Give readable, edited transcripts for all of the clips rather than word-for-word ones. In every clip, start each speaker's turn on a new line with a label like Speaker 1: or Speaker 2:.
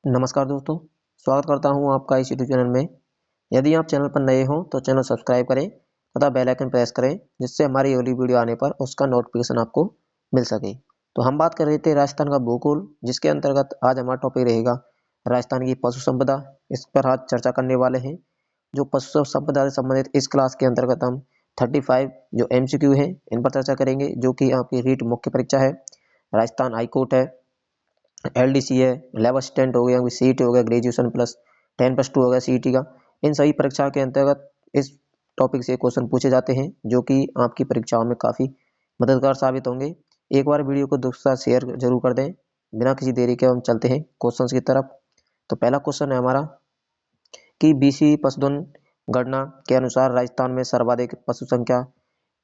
Speaker 1: नमस्कार दोस्तों, स्वागत करता हूं आपका इस यूट्यूब चैनल में। यदि आप चैनल पर नए हो तो चैनल सब्सक्राइब करें तथा बेल आइकन प्रेस करें, जिससे हमारी अगली वीडियो आने पर उसका नोटिफिकेशन आपको मिल सके। तो हम बात कर रहे थे राजस्थान का भूगोल, जिसके अंतर्गत आज हमारा टॉपिक रहेगा राजस्थान की पशु संपदा। इस पर आज चर्चा करने वाले हैं। जो पशु संपदा से संबंधित इस क्लास के अंतर्गत हम 35 जो MCQ है इन पर चर्चा करेंगे, जो कि आपकी रीट मुख्य परीक्षा है। राजस्थान हाईकोर्ट है, LDC है, लैब असिस्टेंट हो गया, CET हो गया, ग्रेजुएशन प्लस 10+2 हो गया CET का। इन सभी परीक्षा के अंतर्गत इस टॉपिक से क्वेश्चन पूछे जाते हैं, जो कि आपकी परीक्षाओं में काफ़ी मददगार साबित होंगे। एक बार वीडियो को दोस्तों के साथ शेयर जरूर कर दें। बिना किसी देरी के हम चलते हैं क्वेश्चंस की तरफ। तो पहला क्वेश्चन है हमारा कि BC पशुधन गणना के अनुसार राजस्थान में सर्वाधिक पशु संख्या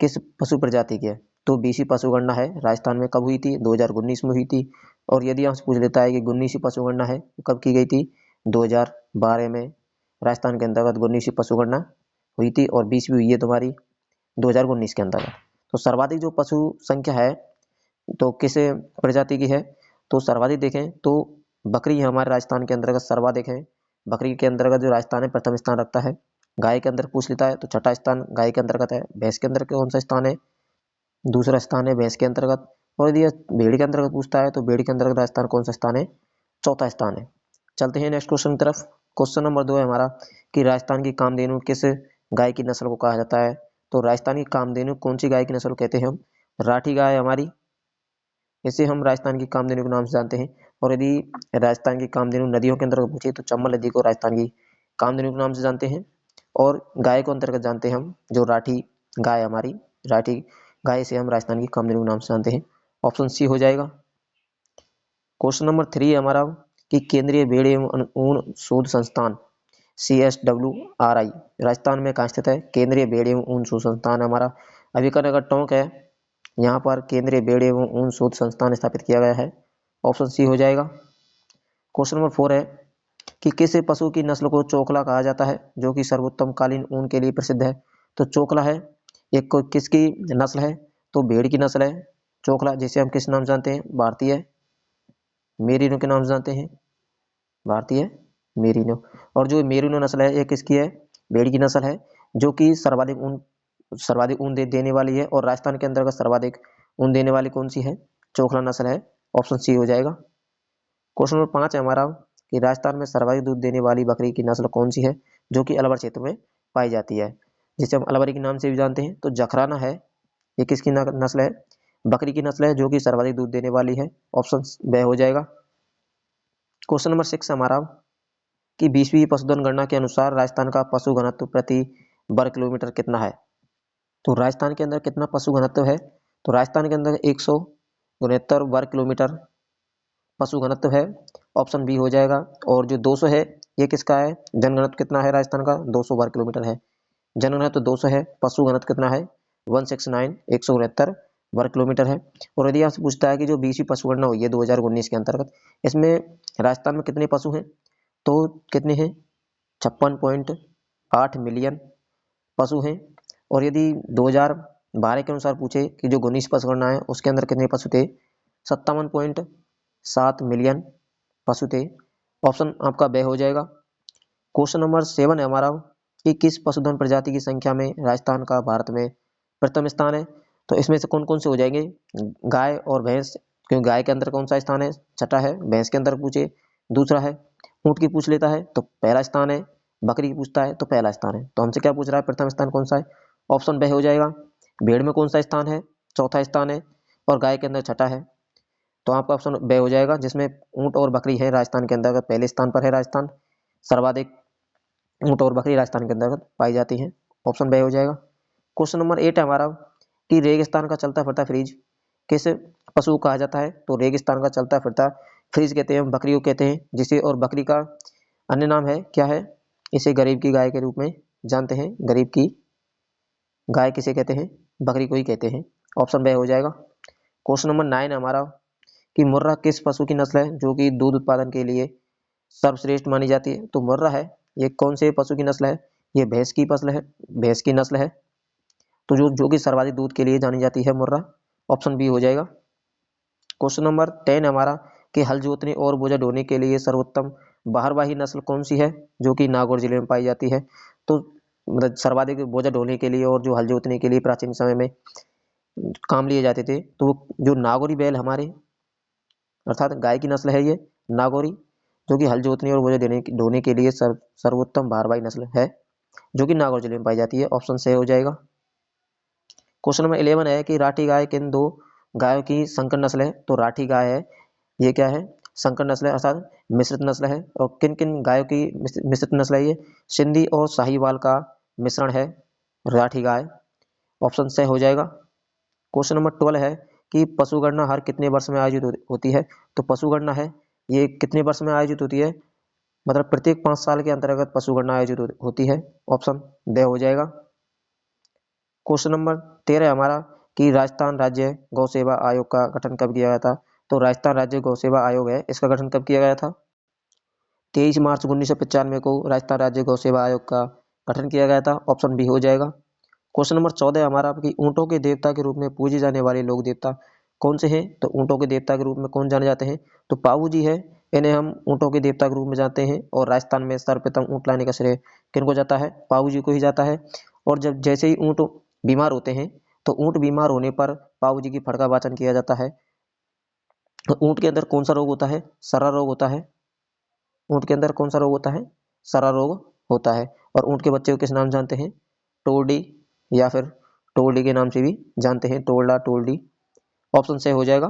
Speaker 1: किस पशु प्रजाति की है। तो BC पशु गणना है राजस्थान में कब हुई थी? 2019 में हुई थी। और यदि आपसे पूछ लेता है कि 19वीं पशु गणना है कब की गई थी? 2012 में राजस्थान के अंतर्गत 19वीं पशु गणना हुई थी, और 20वीं हुई है तुम्हारी 2019 के अंतर्गत। तो सर्वाधिक जो पशु संख्या है तो किस प्रजाति की है? तो सर्वाधिक देखें तो बकरी हमारे राजस्थान के अंतर्गत सर्वाधिक है। बकरी के अंतर्गत जो राजस्थान है प्रथम स्थान रखता है। गाय के अंदर पूछ लेता है तो छठा स्थान गाय के अंतर्गत है। भैंस के अंदर कौन सा स्थान है? दूसरा स्थान है भैंस के अंतर्गत। और यदि भेड़ के अंतर्गत पूछता है तो भेड़ के अंतर्गत राजस्थान कौन सा स्थान है? चौथा स्थान है। चलते हैं नेक्स्ट क्वेश्चन की तरफ। क्वेश्चन नंबर 2 है हमारा कि राजस्थान की कामधेनु किस गाय की नस्ल को कहा जाता है। तो राजस्थान की कामधेनु कौन सी गाय की नस्ल को कहते हैं हम? राठी गाय हमारी, इसे हम राजस्थान की कामधेनु के नाम से जानते हैं। और यदि राजस्थान की कामधेनु नदियों के अंतर्गत पूछे तो चंबल नदी को राजस्थान की कामधेनु के नाम से जानते हैं। और गाय को अंतर्गत जानते हैं हम जो राठी गाय हमारी, राठी गाय से हम राजस्थान की कामधेनु के नाम से जानते हैं। ऑप्शन सी हो जाएगा। क्वेश्चन नंबर 3 है हमारा कि केंद्रीय भेड़ एवं ऊन शोध संस्थान CSWRI राजस्थान में कहाँ स्थित है? केंद्रीय भेड़ एवं ऊन शोध संस्थान हमारा अभिकर नगर टोंक है। यहाँ पर केंद्रीय भेड़ एवं ऊन शोध संस्थान स्थापित किया गया है। ऑप्शन सी हो जाएगा। क्वेश्चन नंबर 4 है कि किस पशु की नस्ल को चोकला कहा जाता है, जो कि सर्वोत्तम कालीन ऊन के लिए प्रसिद्ध है। तो चोकला है एक किसकी नस्ल है? तो भेड़ की नस्ल है चोकला, जिसे हम किस नाम से जानते हैं? भारतीय मेरिनो के नाम से जानते हैं, भारतीय मेरिनो। और जो मेरिनो नस्ल है ये किसकी है? भेड़ की नस्ल है, जो कि सर्वाधिक ऊन देने वाली है। और राजस्थान के अंतर्गत सर्वाधिक ऊन देने वाली कौन सी है? चोकला नस्ल है। ऑप्शन सी हो जाएगा। क्वेश्चन नंबर 5 है हमारा कि राजस्थान में सर्वाधिक दूध देने वाली बकरी की नस्ल कौन सी है, जो कि अलवर क्षेत्र में पाई जाती है, जिसे हम अलवरी के नाम से भी जानते हैं। तो जखराना है, ये किसकी नस्ल है? बकरी की नस्ल है, जो कि सर्वाधिक दूध देने वाली है। ऑप्शन ब हो जाएगा। क्वेश्चन नंबर 6 हमारा कि 20वीं पशुधन गणना के अनुसार राजस्थान का पशु घनत्व प्रति वर्ग किलोमीटर कितना है। तो राजस्थान के अंदर कितना पशु घनत्व है? तो राजस्थान के अंदर 169 वर्ग किलोमीटर पशु घनत्व है। ऑप्शन बी हो जाएगा। और जो 200 है ये किसका है? जनघनत्व कितना है राजस्थान का? 200 वर्ग किलोमीटर है। जनघनत्व 200 है, पशु घनत्व कितना है? 169 169 वर्ग किलोमीटर है। और यदि आपसे पूछता है कि जो 20वीं पशु गणना हुई है 2019 के अंतर्गत, इसमें राजस्थान में कितने पशु हैं? तो कितने हैं? 56.8 मिलियन पशु हैं। और यदि 2012 के अनुसार पूछे कि जो 19 पशु गणना है उसके अंदर कितने पशु थे? 57.7 मिलियन पशु थे। ऑप्शन आपका ब हो जाएगा। क्वेश्चन नंबर 7 है हमारा कि किस पशुधन प्रजाति की संख्या में राजस्थान का भारत में प्रथम स्थान है। तो इसमें से कौन कौन से हो जाएंगे? गाय और भैंस, क्योंकि गाय के अंदर कौन सा स्थान है? छठा है। भैंस के अंदर पूछे दूसरा है। ऊंट की पूछ लेता है तो पहला स्थान है। बकरी की पूछता है तो पहला स्थान है। तो हमसे क्या पूछ रहा है? प्रथम स्थान कौन सा है? ऑप्शन ब हो जाएगा। भेड़ में कौन सा स्थान है? चौथा स्थान है। और गाय के अंदर छठा है। तो आपका ऑप्शन ब हो जाएगा, जिसमें ऊंट और बकरी है राजस्थान के अंतर्गत पहले स्थान पर है। राजस्थान सर्वाधिक ऊंट और बकरी राजस्थान के अंतर्गत पाई जाती है। ऑप्शन ब हो जाएगा। क्वेश्चन नंबर 8 है हमारा कि रेगिस्तान का चलता फिरता फ्रिज किस पशु को कहा जाता है। तो रेगिस्तान का चलता फिरता फ्रिज कहते हैं, बकरी को कहते हैं जिसे। और बकरी का अन्य नाम है क्या है? इसे गरीब की गाय के रूप में जानते हैं। गरीब की गाय किसे कहते हैं? बकरी को ही कहते हैं। ऑप्शन ब हो जाएगा। क्वेश्चन नंबर 9 है हमारा कि मुर्रा किस पशु की नस्ल है, जो कि दूध उत्पादन के लिए सर्वश्रेष्ठ मानी जाती है। तो मुर्रा है ये कौन से पशु की नस्ल है? ये भैंस की नस्ल है। भैंस की नस्ल है, तो जो कि सर्वाधिक दूध के लिए जानी जाती है मुर्रा। ऑप्शन बी हो जाएगा। क्वेश्चन नंबर 10 हमारा कि हल जोतने और बोझा ढोने के लिए सर्वोत्तम बाहरवाही नस्ल कौन सी है जो कि नागौर जिले में पाई जाती है? तो मतलब सर्वाधिक बोझा ढोने के लिए और जो हल जोतने के लिए प्राचीन समय में काम लिए जाते थे, तो जो नागौरी बैल हमारे अर्थात गाय की नस्ल है ये नागौरी, जो कि हल जोतने और बोझा ढोने के लिए सर्वोत्तम भारवाही नस्ल है, जो कि नागौर जिले में पाई जाती है। ऑप्शन से हो जाएगा। क्वेश्चन नंबर 11 है कि राठी गाय किन दो गायों की संकर नस्ल है? तो राठी गाय है, ये क्या है? संकर नस्ल है अर्थात मिश्रित नस्ल है। और किन किन गायों की मिश्रित नस्ल है ये? सिंधी और साहीवाल का मिश्रण है राठी गाय। ऑप्शन से हो जाएगा। क्वेश्चन नंबर 12 है कि पशुगणना हर कितने वर्ष में आयोजित होती है? तो पशुगणना है ये कितने वर्ष में आयोजित होती है? मतलब प्रत्येक 5 साल के अंतर्गत पशुगणना आयोजित होती है। ऑप्शन ड हो जाएगा। क्वेश्चन नंबर 13 हमारा कि राजस्थान राज्य गौ सेवा आयोग का गठन कब किया गया था? तो राजस्थान राज्य गौ सेवा आयोग है, इसका गठन कब किया गया था? 23 मार्च 1995 को राजस्थान राज्य गौ सेवा आयोग का गठन किया गया था। ऑप्शन बी हो जाएगा। क्वेश्चन नंबर 14 हमारा कि ऊंटों के देवता के रूप में पूजे जाने वाले लोक देवता कौन से हैं? तो ऊंटों के देवता के रूप में कौन जाने जाते हैं? तो पाऊ जी है, इन्हें हम ऊंटों के देवता के रूप में जानते हैं। और राजस्थान में सर्वप्रथम ऊंट लाने का श्रेय किनको जाता है? पाऊ जी को ही जाता है। और जब जैसे ही ऊंट बीमार होते हैं, तो ऊंट बीमार होने पर पाऊ जी की फड़का वाचन किया जाता है। तो ऊंट के अंदर कौन सा रोग होता है? सरा रोग होता है। ऊंट के अंदर कौन सा रोग होता है? सरा रोग होता है। और ऊंट के बच्चे को किस नाम जानते हैं? टोरडी या फिर टोरडी के नाम से भी जानते हैं, टोरडा टोरडी। ऑप्शन से हो जाएगा।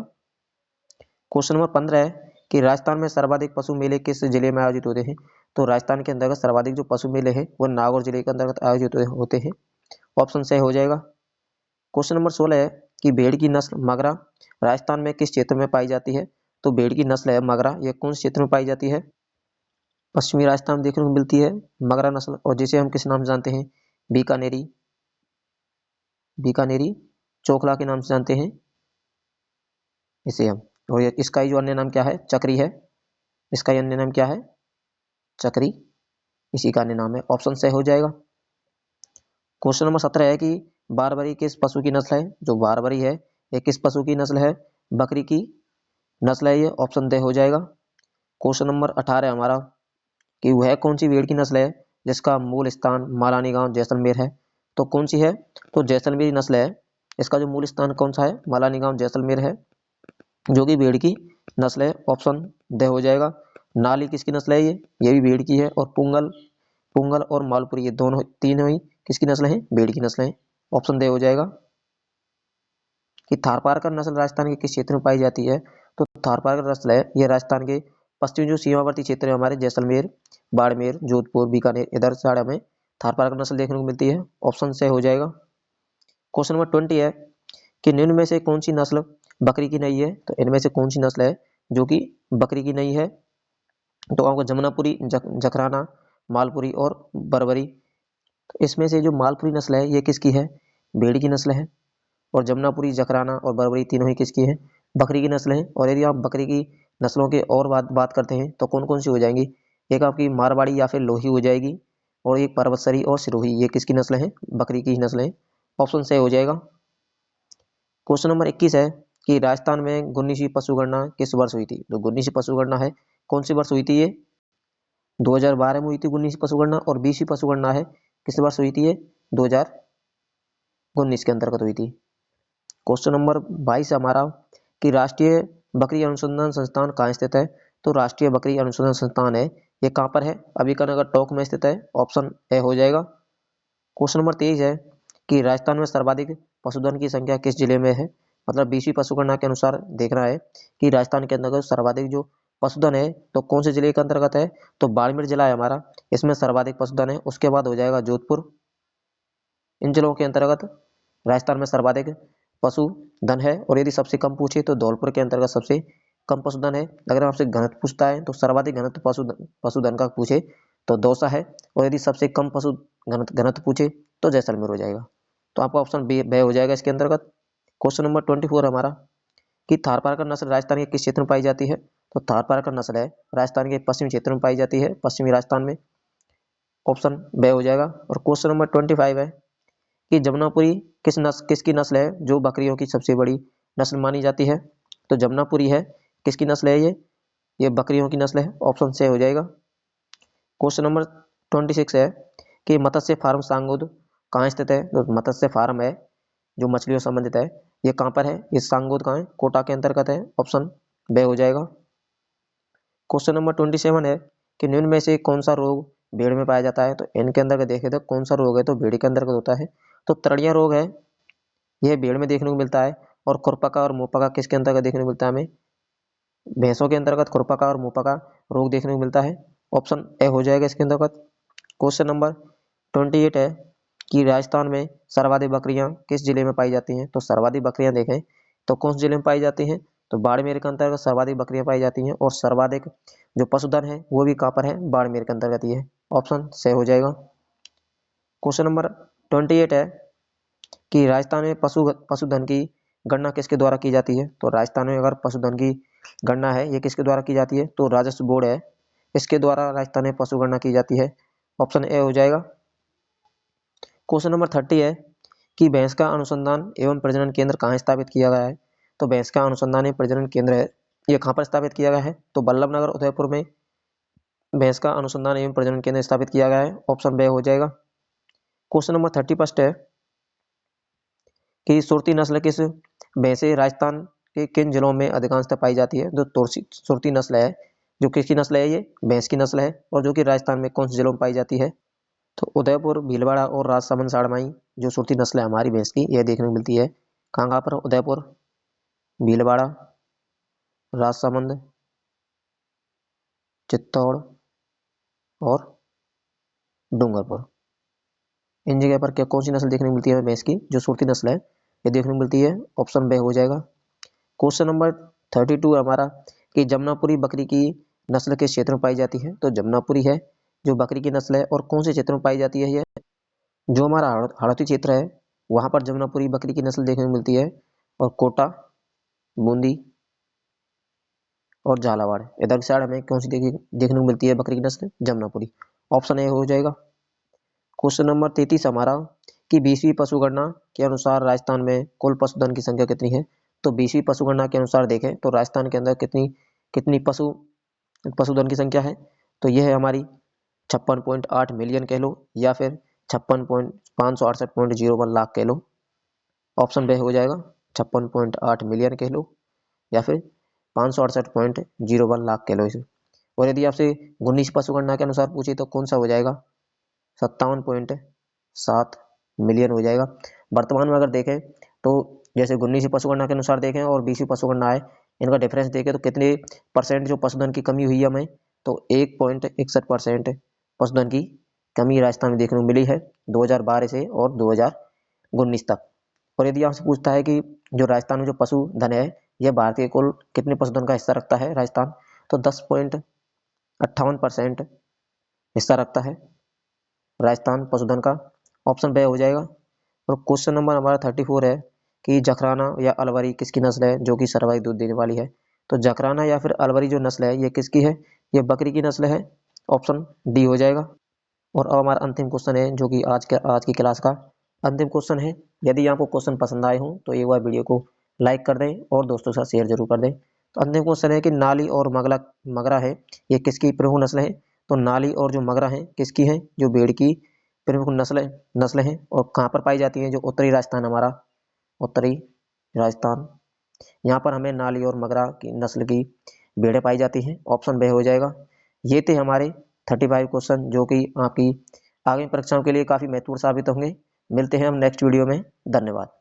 Speaker 1: क्वेश्चन नंबर 15 है कि राजस्थान में सर्वाधिक पशु मेले किस जिले में आयोजित होते हैं? तो राजस्थान के अंतर्गत सर्वाधिक जो पशु मेले हैं वो नागौर जिले के अंतर्गत आयोजित होते हैं। ऑप्शन से हो जाएगा। क्वेश्चन नंबर 16 है कि भेड़ की नस्ल मगरा राजस्थान में किस क्षेत्र में पाई जाती है? तो भेड़ की नस्ल है मगरा, यह कौन से क्षेत्र में पाई जाती है? पश्चिमी राजस्थान में देखने को मिलती है मगरा नस्ल, और जिसे हम किस नाम से जानते हैं? बीकानेरी, बीकानेरी चोखला के नाम से जानते हैं इसे हम। और इसका ही जो अन्य नाम क्या है? चक्री है। इसका ही अन्य नाम क्या है? चक्री, इसी का अन्य नाम है। ऑप्शन से हो जाएगा। क्वेश्चन नंबर 17 है कि बारबरी किस पशु की नस्ल है? जो बारबरी है ये किस पशु की नस्ल है? बकरी की नस्ल है ये। ऑप्शन दे हो जाएगा। क्वेश्चन नंबर 18 हमारा कि वह कौन सी भेड़ की नस्ल है जिसका मूल स्थान मालानी गांव जैसलमेर है? तो कौन सी है? तो जैसलमेरी नस्ल है, इसका जो मूल स्थान कौन सा है? मालानी गांव जैसलमेर है, जो कि भेड़ की नस्ल है। ऑप्शन द हो जाएगा। नाली किसकी नस्ल है? ये भी भेड़ की है। और पुंगल, पुंगल और मालपुरी ये दोनों तीनों ही किसकी नस्ल है? भेड़ की नस्ल है। ऑप्शन द हो जाएगा। कि थारपारकर नस्ल राजस्थान के किस क्षेत्र में पाई जाती है? तो थारपारकर नस्ल है ये राजस्थान के पश्चिमी जो सीमावर्ती क्षेत्र है हमारे जैसलमेर, बाड़मेर, जोधपुर, बीकानेर, इधर साइड हमें थारपारकर नस्ल देखने को मिलती है। ऑप्शन से हो जाएगा। क्वेश्चन नंबर 20 है कि निम्न में से कौन सी नस्ल बकरी की नहीं है? तो इनमें से कौन सी नस्ल है जो कि बकरी की नहीं है? तो आपको जमुनापुरी, जखराना, मालपुरी और बरबरी। तो इसमें से जो मालपुरी नस्ल है ये किसकी है? भेड़ की नस्ल है। और जमुनापुरी, जखराना और बरबरी तीनों ही किसकी है? बकरी की नस्ल है। और यदि आप बकरी की नस्लों के और बात करते हैं तो कौन कौन सी हो जाएंगी? एक आपकी मारवाड़ी या फिर लोही हो जाएगी, और एक पर्वतसरी और सिरोही, ये किसकी नस्ल है? बकरी की नस्ल है। ऑप्शन से हो जाएगा। क्वेश्चन नंबर 21 है कि राजस्थान में 19वीं पशुगणना किस वर्ष हुई थी? तो 19वीं पशुगणना है कौन सी वर्ष हुई थी? ये 2012 में हुई थी 19वीं पशुगणना। और 20वीं पशुगणना है किस वर्ष हुई थी? ये 2019 के अंतर्गत हुई थी। क्वेश्चन नंबर 22 हमारा कि राष्ट्रीय बकरी अनुसंधान संस्थान कहाँ स्थित है? तो राष्ट्रीय बकरी अनुसंधान संस्थान है ये कहाँ पर है? अभिका नगर टोंक में स्थित है। ऑप्शन ए हो जाएगा। क्वेश्चन नंबर 23 है कि राजस्थान में सर्वाधिक पशुधन की संख्या किस जिले में है? मतलब 20वीं पशुगणना के अनुसार देखना है कि राजस्थान के अंतर्गत सर्वाधिक जो पशुधन है तो कौन से जिले के अंतर्गत है? तो बाड़मेर जिला है हमारा, इसमें सर्वाधिक पशुधन है। उसके बाद हो जाएगा जोधपुर। इन जिलों के अंतर्गत राजस्थान में सर्वाधिक पशुधन है। और यदि सबसे कम पूछे तो धौलपुर के अंतर्गत सबसे कम पशुधन है। अगर आपसे घनत्व पूछता है तो सर्वाधिक घनत्व पशुधन का पूछे तो दौसा है। और यदि सबसे कम पशु घनत्व पूछे तो जैसलमेर हो जाएगा। तो आपका ऑप्शन बी हो जाएगा इसके अंतर्गत। क्वेश्चन नंबर 24 हमारा कि थारपारकर नस्ल राजस्थान के किस क्षेत्र में पाई जाती है? तो थारपारकर नस्ल है राजस्थान के पश्चिमी क्षेत्र में पाई जाती है, पश्चिमी राजस्थान में। ऑप्शन बे हो जाएगा। और क्वेश्चन नंबर 25 है कि जमुनापुरी किसकी नस्ल है जो बकरियों की सबसे बड़ी नस्ल मानी जाती है? तो जमुनापुरी है किसकी नस्ल है? ये बकरियों की नस्ल है। ऑप्शन से हो जाएगा। क्वेश्चन नंबर 26 है कि मत्स्य फार्म सांगोद कहाँ स्थित है। तो मत्स्य फार्म है जो मछलियों से संबंधित है, ये कहाँ पर है, ये सांगोद कहाँ है, कोटा के अंतर्गत है। ऑप्शन बे हो जाएगा। क्वेश्चन नंबर 27 है कि निम्न में से कौन सा रोग भेड़ में पाया जाता है। तो इनके अंतर्गत देखें तो कौन सा रोग है, तो भेड़ के अंतर्गत होता है। तो तड़िया रोग है, यह भेड़ में देखने को मिलता है। और खुरपका और मुंहपका किसके अंतर्गत देखने को मिलता है, हमें भैंसों के अंतर्गत खुरपका और मुंहपका रोग देखने को मिलता है। ऑप्शन ए हो जाएगा इसके अंतर्गत। क्वेश्चन नंबर 28 है कि राजस्थान में सर्वाधिक बकरियां किस जिले में पाई जाती हैं। तो सर्वाधिक बकरियां देखें तो कौन से जिले में पाई जाती हैं, तो बाड़मेर के अंतर्गत सर्वाधिक बकरियां पाई जाती हैं। और सर्वाधिक जो पशुधन है वो भी कहाँ पर है, बाड़मेर के अंतर्गत ही है। ऑप्शन से हो जाएगा। क्वेश्चन नंबर 28 है कि राजस्थान में पशुधन की गणना किसके द्वारा की जाती है। तो राजस्थान में अगर पशुधन की गणना है ये किसके द्वारा की जाती है, तो राजस्व बोर्ड है, इसके द्वारा राजस्थान में पशु गणना की जाती है। ऑप्शन ए हो जाएगा। क्वेश्चन नंबर 30 है कि भैंस का अनुसंधान एवं प्रजनन केंद्र कहाँ स्थापित किया गया है। तो भैंस का अनुसंधान एवं प्रजनन केंद्र है ये कहाँ पर स्थापित किया गया है, तो बल्लभ नगर उदयपुर में भैंस का अनुसंधान एवं प्रजनन केंद्र स्थापित किया गया है। ऑप्शन बे हो जाएगा। क्वेश्चन नंबर 31 है कि सुरती नस्ल किस भैंसे राजस्थान के किन जिलों में अधिकांशतः पाई जाती है। जो सुरती नस्ल है, जो किसकी नस्ल है, ये भैंस की नस्ल है, और जो कि राजस्थान में कौन से जिलों में पाई जाती है, तो उदयपुर, भीलवाड़ा और राजसमंद साड़माई जो सुरती नस्ल है हमारी भैंस की, यह देखने को मिलती है। कहाँ कहाँ पर, उदयपुर, भीलवाड़ा, राजसमंद, चित्तौड़ और डूंगरपुर। इन जगह पर क्या कौन सी नस्ल देखने को मिलती है भैंस की, जो सुरती नस्ल है ये देखने को मिलती है। ऑप्शन बे हो जाएगा। क्वेश्चन नंबर 32 हमारा कि जमुनापुरी बकरी की नस्ल किस क्षेत्र में पाई जाती है। तो जमुनापुरी है जो बकरी की नस्ल है, और कौन से क्षेत्र में पाई जाती है, ये जो हमारा हाड़ौती क्षेत्र है वहां पर जमुनापुरी बकरी की नस्ल देखने को मिलती है। और कोटा, बूंदी और झालावाड़, इधर की साइड हमें कौन सी देखने को मिलती है बकरी की नस्ल, जमुनापुरी। ऑप्शन ए हो जाएगा। क्वेश्चन नंबर 33 हमारा कि 20वीं पशुगणना के अनुसार राजस्थान में कुल पशुधन की संख्या कितनी है। तो 20वीं पशुगणना के अनुसार देखें तो राजस्थान के अंदर कितनी कितनी पशुधन की संख्या है, तो यह है हमारी 56.8 मिलियन कह लो, या फिर 56,568.01 लाख कह लो। ऑप्शन बे हो जाएगा। 56.8 मिलियन कह लो या फिर 568.01 लाख कह लो इसे। और यदि आपसे 19 पशुगणना के अनुसार पूछे तो कौन सा हो जाएगा, 57.7 मिलियन हो जाएगा। वर्तमान में अगर देखें तो जैसे 19 पशुगणना के अनुसार देखें और 20 पशुगणना है, इनका डिफरेंस देखें तो कितने परसेंट जो पशुधन की कमी हुई है हमें, तो 1.61% पशुधन की कमी राजस्थान में देखने को मिली है 2012 से और 2019 तक। और यदि आपसे पूछता है कि जो राजस्थान में जो पशुधन है यह भारतीय कुल कितने पशुधन का हिस्सा रखता है राजस्थान, तो 10.58% हिस्सा रखता है राजस्थान पशुधन का। ऑप्शन बे हो जाएगा। और क्वेश्चन नंबर हमारा 34 है कि जखराना या अलवरी किसकी नस्ल है जो कि सर्वाधिक दूध देने वाली है। तो जखराना या फिर अलवरी जो नस्ल है ये किसकी है, ये बकरी की नस्ल है। ऑप्शन डी हो जाएगा। और अब हमारा अंतिम क्वेश्चन है जो कि आज की क्लास का अंतिम क्वेश्चन है। यदि आपको क्वेश्चन पसंद आए हों तो एक बार वीडियो को लाइक कर दें और दोस्तों के साथ शेयर जरूर कर दें। तो अंतिम क्वेश्चन है कि नाली और मगरा है ये किसकी प्रमुख नस्ल है। तो नाली और जो मगरा है किसकी है, जो भेड़ की प्रमुख नस्ल है। और कहाँ पर पाई जाती है, जो उत्तरी राजस्थान हमारा उत्तरी राजस्थान, यहाँ पर हमें नाली और मगरा की नस्ल की भेड़ें पाई जाती हैं। ऑप्शन बे हो जाएगा। ये थे हमारे 35 क्वेश्चन जो कि आपकी आगामी परीक्षाओं के लिए काफी महत्वपूर्ण साबित होंगे। मिलते हैं हम नेक्स्ट वीडियो में। धन्यवाद।